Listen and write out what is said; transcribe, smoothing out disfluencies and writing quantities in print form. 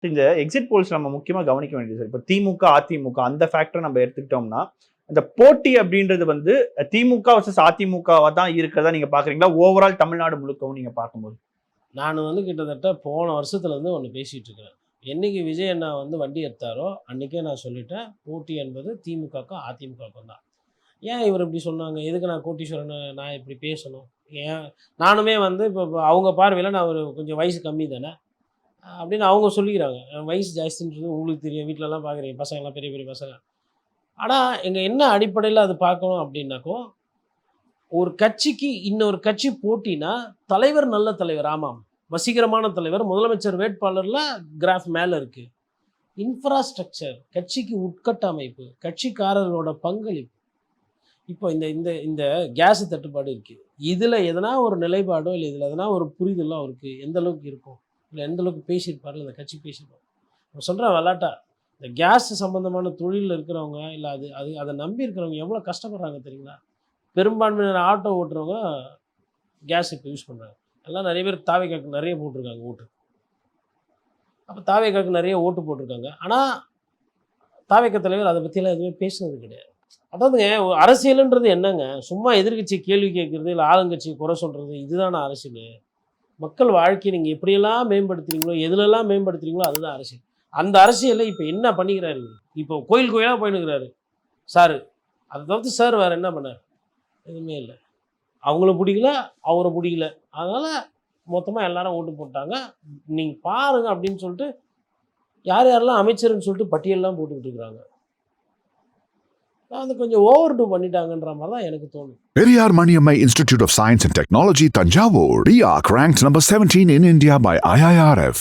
இந்த exit poles நம்ம முக்கியமா கவனிக்க வேண்டியது சார். இப்ப திமுக, அதிமுக அந்த ஃபேக்டர் நம்ம எடுத்துக்கிட்டோம்னா, அந்த போட்டி அப்படின்றது வந்து திமுக வர்சஸ் அதிமுகவா தான் இருக்கிறதா நீங்க பாக்குறீங்களா? ஓவரால் தமிழ்நாடு முழுக்கவும் நீங்க பார்க்கும்போது. நான் வந்து கிட்டத்தட்ட போன வருஷத்துலேருந்து ஒன்று பேசிகிட்டு இருக்கிறேன். என்னைக்கு விஜய் அண்ணா வந்து வண்டி எடுத்தாரோ அன்றைக்கே நான் சொல்லிட்டேன், போட்டி என்பது திமுகவுக்கும் அதிமுகவுக்கும் தான். ஏன் இவர் இப்படி சொன்னாங்க? எதுக்கு நான் கோட்டீஸ்வரன் நான் இப்படி பேசணும்? ஏன் நானுமே வந்து இப்போ அவங்க பார்வையில் நான் ஒரு கொஞ்சம் வயசு கம்மி தானே அப்படின்னு அவங்க சொல்லிக்கிறாங்க. வயசு ஜாஸ்தின்றது உங்களுக்கு தெரியும், வீட்டிலலாம் பார்க்குறீங்க, பசங்கள்லாம் பெரிய பெரிய பசங்க. ஆனால் எங்கள் என்ன அடிப்படையில் அது பார்க்கணும் அப்படின்னாக்கோ, ஒரு கட்சிக்கு இன்னொரு கட்சி போட்டினா தலைவர் நல்ல தலைவர், ஆமாம், வசீகரமான தலைவர், முதலமைச்சர் வேட்பாளரில் கிராஃப் மேலே இருக்குது. இன்ஃப்ராஸ்ட்ரக்சர், கட்சிக்கு உட்கட்டமைப்பு, கட்சிக்காரர்களோட பங்களிப்பு. இப்போ இந்த இந்த இந்த கேஸு தட்டுப்பாடு இருக்குது, இதில் எதனா ஒரு நிலைப்பாடோ இல்லை இதில் எதனா ஒரு புரிதலோ அவருக்கு எந்த அளவுக்கு இருக்கும், இல்லை எந்த அளவுக்கு பேசியிருப்பார், இந்த கட்சி பேசியிருப்பார். நான் சொல்கிறேன் விளாட்டா, இந்த கேஸ் சம்மந்தமான தொழிலில் இருக்கிறவங்க இல்லை அது அது அதை நம்பி இருக்கிறவங்க எவ்வளோ கஷ்டப்படுறாங்க தெரியுங்களா? பெரும்பான்மையான ஆட்டோ ஓட்டுறவங்க கேஸ் இப்போ யூஸ் பண்ணுறாங்க. எல்லாம் நிறைய பேர் தாவேக்காக்கு நிறைய போட்டிருக்காங்க ஓட்டு. அப்போ தாவேக்காக்கு நிறைய ஓட்டு போட்டிருக்காங்க. ஆனால் தாவேக்கா தலைவர் அதை பற்றியெல்லாம் எதுவுமே பேசுனது கிடையாது. அதாவதுங்க அரசியலுன்றது என்னங்க, சும்மா எதிர்கட்சி கேள்வி கேட்குறது இல்லை ஆளுங்கட்சி குறை சொல்கிறது இதுதான அரசியல்? மக்கள் வாழ்க்கையை நீங்கள் எப்படியெல்லாம் மேம்படுத்துறீங்களோ எதுலெல்லாம் மேம்படுத்துறீங்களோ அதுதான் அரசியல். அந்த அரசியலில் இப்போ என்ன பண்ணிக்கிறாரு? இப்போ கோயில் கோயிலாக போயின்னுக்கிறாரு சார். அதை தவிர்த்து சார் வேறு என்ன பண்ணார்? எதுவுமே இல்லை. அவங்கள பிடிக்கல, அவரை பிடிக்கல, அதனால் மொத்தமாக எல்லாரும் ஓட்டு போட்டாங்க. நீங்கள் பாருங்கள் அப்படின்னு சொல்லிட்டு யார் யாரெல்லாம் அமைச்சர்னு சொல்லிட்டு பட்டியலெலாம் போட்டுக்கிட்டு இருக்கிறாங்க. அது கொஞ்சம் ஓவர் டூ பண்ணிட்டாங்கன்ற மாதிரி தான் எனக்கு தோணுது. Periyar Maniammai Institute of Science and Technology, Tanjavur. RIAC ranked number 17 in India by IIRF.